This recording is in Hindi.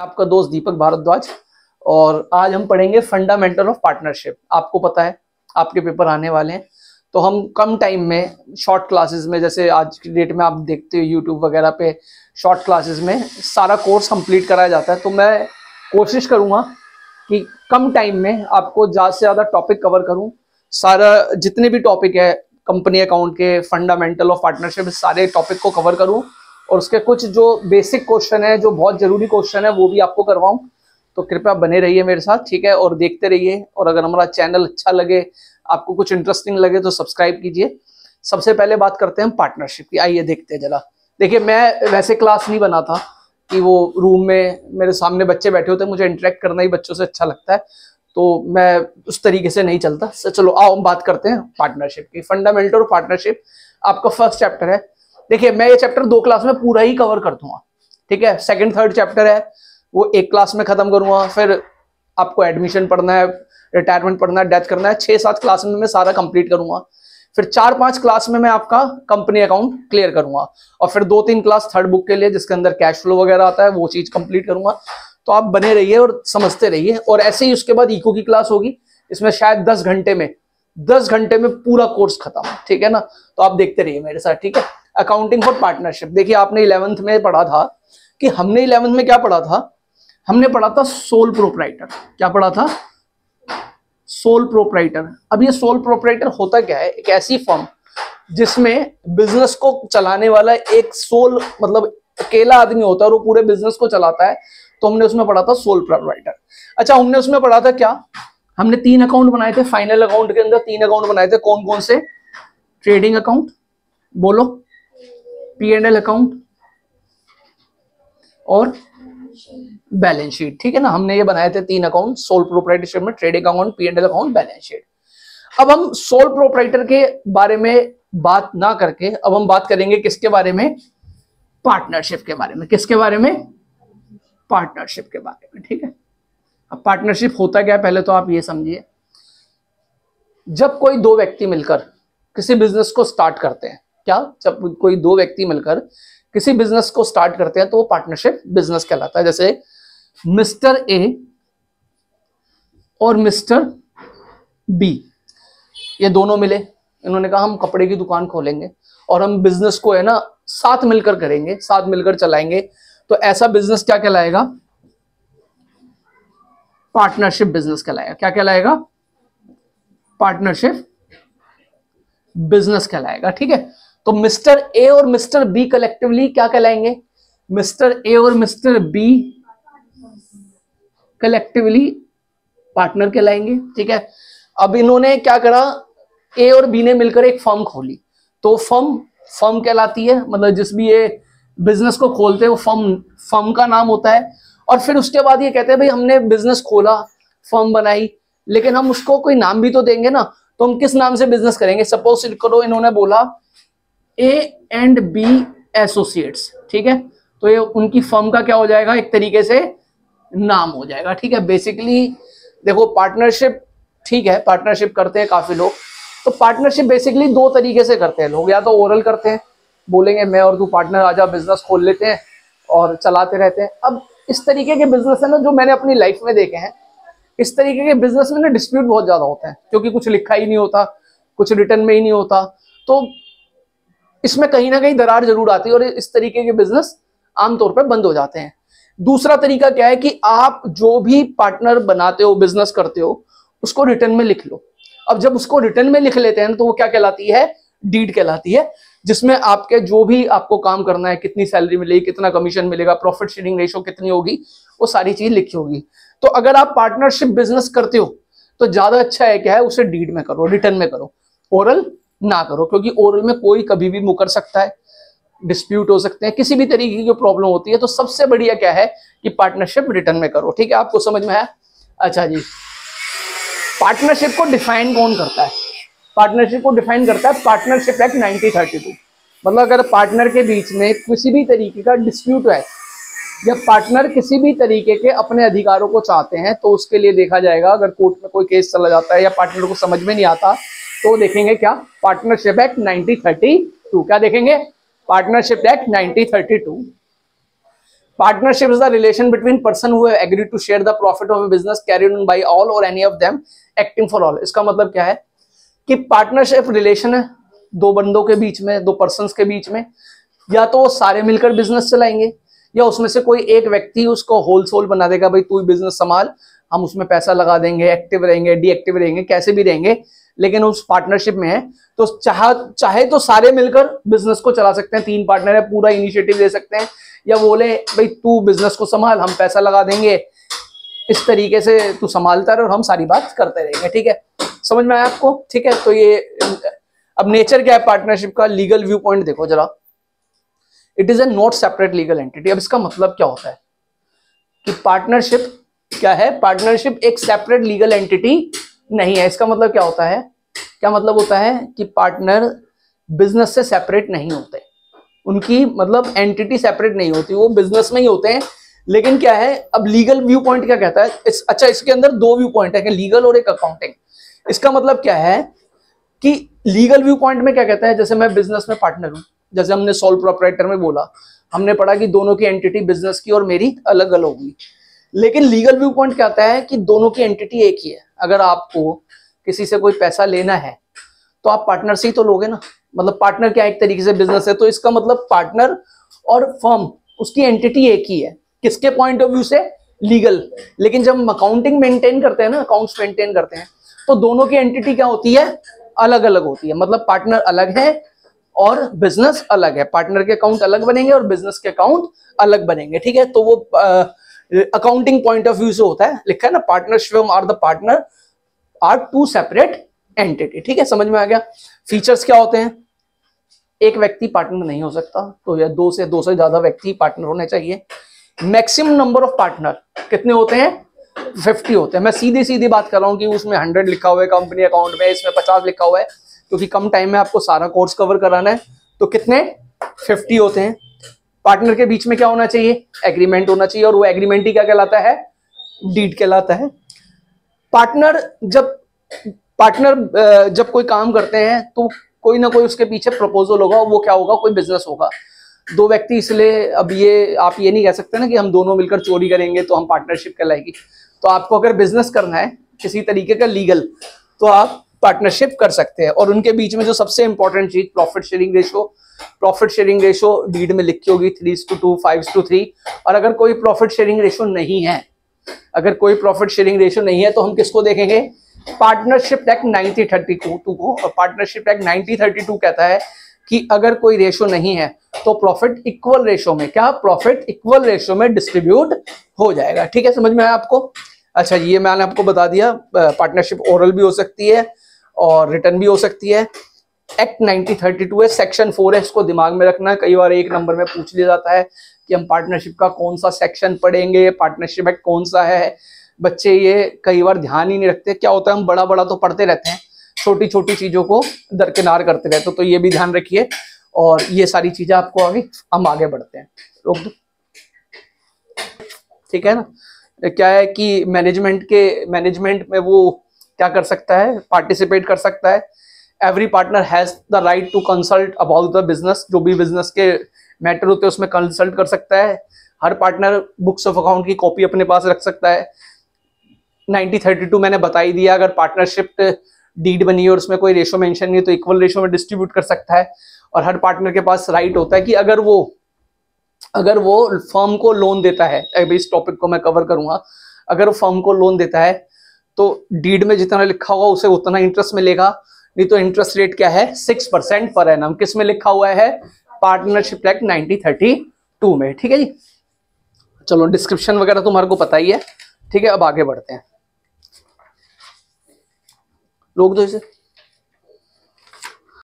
आपका दोस्त दीपक भारद्वाज और आज हम पढ़ेंगे फंडामेंटल ऑफ पार्टनरशिप। आपको पता है आपके पेपर आने वाले हैं, तो हम कम टाइम में शॉर्ट क्लासेस में, जैसे आज की डेट में आप देखते हो यूट्यूब वगैरह पे शॉर्ट क्लासेस में सारा कोर्स कंप्लीट कराया जाता है। तो मैं कोशिश करूँगा कि कम टाइम में आपको ज़्यादा से ज़्यादा टॉपिक कवर करूँ। सारा जितने भी टॉपिक है कंपनी अकाउंट के, फंडामेंटल ऑफ पार्टनरशिप, सारे टॉपिक को कवर करूँ और उसके कुछ जो बेसिक क्वेश्चन है, जो बहुत जरूरी क्वेश्चन है, वो भी आपको करवाऊं। तो कृपया बने रहिए मेरे साथ, ठीक है, और देखते रहिए। और अगर हमारा चैनल अच्छा लगे, आपको कुछ इंटरेस्टिंग लगे तो सब्सक्राइब कीजिए। सबसे पहले बात करते हैं पार्टनरशिप की। आइए देखते हैं जरा। देखिए, मैं वैसे क्लास नहीं बना था कि वो रूम में मेरे सामने बच्चे बैठे होते हैं, मुझे इंटरेक्ट करना ही बच्चों से अच्छा लगता है, तो मैं उस तरीके से नहीं चलता। चलो आओ हम बात करते हैं पार्टनरशिप की। फंडामेंटल पार्टनरशिप आपका फर्स्ट चैप्टर है। देखिए, मैं ये चैप्टर 2 क्लास में पूरा ही कवर कर दूंगा, ठीक है। सेकंड थर्ड चैप्टर है वो 1 क्लास में खत्म करूंगा। फिर आपको एडमिशन पढ़ना है, रिटायरमेंट पढ़ना है, डेथ करना है, 6-7 क्लास में मैं सारा कंप्लीट करूंगा। फिर 4-5 क्लास में मैं आपका कंपनी अकाउंट क्लियर करूंगा और फिर 2-3 क्लास थर्ड बुक के लिए, जिसके अंदर कैश फ्लो वगैरह आता है, वो चीज कंप्लीट करूंगा। तो आप बने रहिए और समझते रहिए। और ऐसे ही उसके बाद इको की क्लास होगी, इसमें शायद 10 घंटे में पूरा कोर्स खत्म, ठीक है ना। तो आप देखते रहिए मेरे साथ, ठीक है। Accounting for partnership. देखिए, आपने 11th में पढ़ा था कि हमने 11th में क्या पढ़ा था? हमने पढ़ा था सोल प्रोप्राइटर। क्या पढ़ा था? Sole proprietor. अब ये सोल प्रोप्राइटर होता क्या है? एक ऐसी फर्म जिसमें बिजनेस को चलाने वाला एक सोल, मतलब अकेला आदमी होता है और वो पूरे बिजनेस को चलाता है। तो हमने उसमें पढ़ा था सोल प्रोप्राइटर। अच्छा, हमने उसमें पढ़ा था क्या? हमने 3 अकाउंट बनाए थे। फाइनल अकाउंट के अंदर 3 अकाउंट बनाए थे। कौन कौन से? ट्रेडिंग अकाउंट, बोलो, P&L अकाउंट और बैलेंस शीट, ठीक है ना। हमने ये बनाए थे 3 अकाउंट सोल प्रोप्राइटरशिप में: trading account, P&L account, balance sheet. अब हम सोल प्रोप्राइटर के बारे में बात ना करके अब हम बात करेंगे किसके बारे में? पार्टनरशिप के बारे में। किसके बारे में? पार्टनरशिप के बारे में, ठीक है। अब पार्टनरशिप होता क्या है, पहले तो आप ये समझिए। जब कोई 2 व्यक्ति मिलकर किसी बिजनेस को स्टार्ट करते हैं, क्या? जब कोई 2 व्यक्ति मिलकर किसी बिजनेस को स्टार्ट करते हैं तो वो पार्टनरशिप बिजनेस कहलाता है। जैसे मिस्टर ए और मिस्टर बी, ये दोनों मिले, इन्होंने कहा हम कपड़े की दुकान खोलेंगे और हम बिजनेस को है ना साथ मिलकर करेंगे, साथ मिलकर चलाएंगे। तो ऐसा बिजनेस क्या कहलाएगा? पार्टनरशिप बिजनेस कहलाएगा। क्या कहलाएगा? पार्टनरशिप बिजनेस कहलाएगा, ठीक है। तो मिस्टर ए और मिस्टर बी कलेक्टिवली क्या कहलाएंगे? मिस्टर ए और मिस्टर बी कलेक्टिवली पार्टनर कहलाएंगे, ठीक है। अब इन्होंने क्या करा? ए और बी ने मिलकर एक फर्म खोली, तो फर्म कहलाती है। मतलब जिस भी ये बिजनेस को खोलते हैं वो फर्म का नाम होता है। और फिर उसके बाद ये कहते हैं भाई हमने बिजनेस खोला, फर्म बनाई, लेकिन हम उसको कोई नाम भी तो देंगे ना। तो हम किस नाम से बिजनेस करेंगे? सपोज करो इन्होंने बोला A&B एसोसिएट्स, ठीक है। तो ये उनकी फर्म का क्या हो जाएगा? एक तरीके से नाम हो जाएगा, ठीक है। बेसिकली देखो, पार्टनरशिप, ठीक है, पार्टनरशिप करते हैं काफी लोग। तो पार्टनरशिप बेसिकली 2 तरीके से करते हैं लोग। या तो ओरल करते हैं, बोलेंगे मैं और तू पार्टनर आजा, बिजनेस खोल लेते हैं और चलाते रहते हैं। अब इस तरीके के बिजनेस है ना, जो मैंने अपनी लाइफ में देखे हैं, इस तरीके के बिजनेस में ना डिस्प्यूट बहुत ज्यादा होता है, क्योंकि कुछ लिखा ही नहीं होता, कुछ रिटर्न में ही नहीं होता। तो इसमें कहीं ना कहीं दरार जरूर आती है और इस तरीके के बिजनेस आमतौर पर बंद हो जाते हैं। दूसरा तरीका क्या है कि आप जो भी पार्टनर बनाते हो, बिजनेस करते हो, उसको रिटर्न में लिख लो। अब जब उसको रिटर्न में लिख लेते हैं तो वो क्या कहलाती है? डीड कहलाती है, जिसमें आपके जो भी आपको काम करना है, कितनी सैलरी मिलेगी, कितना कमीशन मिलेगा, प्रॉफिट शेयरिंग रेशो कितनी होगी, वो सारी चीज लिखी होगी। तो अगर आप पार्टनरशिप बिजनेस करते हो तो ज्यादा अच्छा है क्या है, उसे डीड में करो, रिटर्न में करो, ओरल ना करो। क्योंकि ओरल में कोई कभी भी मुकर सकता है, डिस्प्यूट हो सकते हैं, किसी भी तरीके की प्रॉब्लम होती है। तो सबसे बढ़िया क्या है कि पार्टनरशिप रिटर्न में करो, ठीक है। आपको समझ में आया? अच्छा जी, पार्टनरशिप को डिफाइन कौन करता है? पार्टनरशिप को डिफाइन करता है पार्टनरशिप एक्ट 1932। मतलब अगर पार्टनर के बीच में किसी भी तरीके का डिस्प्यूट है या पार्टनर किसी भी तरीके के अपने अधिकारों को चाहते हैं, तो उसके लिए देखा जाएगा, अगर कोर्ट में कोई केस चला जाता है या पार्टनर को समझ में नहीं आता, तो देखेंगे क्या? Partnership act 1932। क्या देखेंगे? Partnership act 1932। Partnership is the relation between person who have agreed to share the profit of a business carried on by all or any of them acting for all. इसका मतलब क्या है कि पार्टनरशिप रिलेशन है दो बंदों के बीच में, दो पर्सन्स के बीच में, या तो वो सारे मिलकर बिजनेस चलाएंगे या उसमें से कोई एक व्यक्ति उसको होल सोल बना देगा, भाई तू ही बिजनेस संभाल, हम उसमें पैसा लगा देंगे, एक्टिव रहेंगे, डीएक्टिव रहेंगे, कैसे भी रहेंगे, लेकिन उस पार्टनरशिप में है तो चाहे तो सारे मिलकर बिजनेस को चला सकते हैं, तीन पार्टनर है, पूरा इनिशिएटिव ले सकते हैं, या बोले भाई तू बिजनेस को संभाल, हम पैसा लगा देंगे, इस तरीके से तू संभालता रहे और हम सारी बात करते रहेंगे। ठीक है, समझ में आया आपको? ठीक है, तो ये अब नेचर क्या है पार्टनरशिप का, लीगल व्यू पॉइंट देखो जरा। It is a not separate legal entity. अब इसका मतलब क्या होता है कि पार्टनरशिप क्या है, पार्टनरशिप एक सेपरेट लीगल एंटिटी नहीं है। इसका मतलब क्या होता है, क्या मतलब होता है कि पार्टनर बिजनेस से सेपरेट नहीं होते, उनकी मतलब एंटिटी सेपरेट नहीं होती, वो बिजनेस में ही होते हैं। लेकिन क्या है, अब लीगल व्यू पॉइंट क्या कहता है, अच्छा इसके अंदर दो व्यू पॉइंट है, लीगल और एक अकाउंटिंग। इसका मतलब क्या है कि लीगल व्यू पॉइंट में क्या कहता है, जैसे मैं बिजनेस में पार्टनर हूं, जैसे हमने सोल प्रोप्राइटर में बोला, हमने पढ़ा कि दोनों की एंटिटी बिजनेस की और मेरी अलग अलग होगी। लेकिन लीगल व्यू पॉइंट क्या आता है कि दोनों की एंटिटी एक ही है। अगर आपको किसी से कोई पैसा लेना है तो आप पार्टनर से ही तो लोगे ना, मतलब पार्टनर क्या एक तरीके से बिजनेस है, तो इसका मतलब पार्टनर और फर्म उसकी एंटिटी एक ही है, किसके पॉइंट ऑफ व्यू से, लीगल। लेकिन जब हम अकाउंटिंग मेंटेन करते हैं ना, अकाउंट्स मेंटेन करते हैं, तो दोनों की एंटिटी क्या होती है, अलग अलग होती है, मतलब पार्टनर अलग है और बिजनेस अलग है, पार्टनर के अकाउंट अलग बनेंगे और बिजनेस के अकाउंट अलग बनेंगे। ठीक है, तो वो अकाउंटिंग पॉइंट ऑफ व्यू से होता है, लिखा है ना, partnership are the partner are two separate entity. ठीक है, समझ में आ गया। फीचर्स क्या होते हैं, एक व्यक्ति पार्टनर नहीं हो सकता, तो या दो से ज्यादा व्यक्ति पार्टनर होने चाहिए। मैक्सिमम नंबर ऑफ पार्टनर कितने होते हैं, 50 होते हैं। मैं सीधी सीधी बात कर रहा हूं कि उसमें 100 लिखा हुआ है कंपनी अकाउंट में, इसमें 50 लिखा हुआ है, क्योंकि कम टाइम में आपको सारा कोर्स कवर कराना है। तो कितने, 50 होते हैं। पार्टनर के बीच में क्या होना चाहिए, एग्रीमेंट होना चाहिए, और वो एग्रीमेंट ही क्या कहलाता है, डीड कहलाता है। पार्टनर जब कोई काम करते हैं तो कोई ना कोई उसके पीछे प्रपोजल होगा, वो क्या होगा, कोई बिजनेस होगा। दो व्यक्ति, इसलिए अब ये आप ये नहीं कह सकते ना कि हम दोनों मिलकर चोरी करेंगे तो हम पार्टनरशिप कहलाएगी। तो आपको अगर बिजनेस करना है किसी तरीके का लीगल, तो आप पार्टनरशिप कर सकते हैं। और उनके बीच में जो सबसे इंपॉर्टेंट चीज, प्रॉफिट शेयरिंग रेशो डीड में लिखी होगी 3:2, 5:3। और अगर कोई प्रॉफिट शेयरिंग रेशो नहीं है, तो हम किसको देखेंगे, पार्टनरशिप एक्ट 1932 को। और पार्टनरशिप एक्ट 1932 कहता है कि अगर कोई रेशो नहीं है तो प्रॉफिट इक्वल रेशो में डिस्ट्रीब्यूट हो जाएगा। ठीक है, समझ में आया आपको? अच्छा, ये मैंने आपको बता दिया, पार्टनरशिप ओरल भी हो सकती है और रिटर्न भी हो सकती है। एक्ट 1932 है, सेक्शन 4 है, इसको दिमाग में रखना है। कई बार एक नंबर में पूछ लिया जाता है कि हम पार्टनरशिप का कौन सा सेक्शन पढ़ेंगे, पार्टनरशिप एक्ट कौन सा है। बच्चे ये कई बार ध्यान ही नहीं रखते। क्या होता है, हम बड़ा बड़ा तो पढ़ते रहते हैं, छोटी छोटी चीजों को दरकिनार करते रहते, तो ये भी ध्यान रखिए। और ये सारी चीजें आपको हम आगे बढ़ते हैं, रोक दो। ठीक है ना, क्या है कि मैनेजमेंट में वो क्या कर सकता है, पार्टिसिपेट कर सकता है। Every partner has the right to consult about the business, जो भी बिजनेस के मैटर होते हैं उसमें कंसल्ट कर सकता है। हर पार्टनर बुक्स ऑफ अकाउंट की कॉपी अपने पास रख सकता है। 1932 मैंने बता ही दिया, अगर पार्टनरशिप डीड बनी है और उसमें कोई रेशो मेंशन नहीं है तो इक्वल रेशो में डिस्ट्रीब्यूट कर सकता है। और हर पार्टनर के पास राइट होता है कि अगर वो फर्म को लोन देता है, अभी इस टॉपिक को मैं कवर करूंगा, अगर वो फर्म को लोन देता है तो डीड में जितना लिखा होगा उसे उतना इंटरेस्ट मिलेगा। नहीं तो इंटरेस्ट रेट क्या है, 6% पर एनम। किस में लिखा हुआ है, पार्टनरशिप एक्ट 1932 में। ठीक है जी, चलो डिस्क्रिप्शन वगैरह तुम्हारे को पता ही है। ठीक है, अब आगे बढ़ते हैं, रोक दो इसे।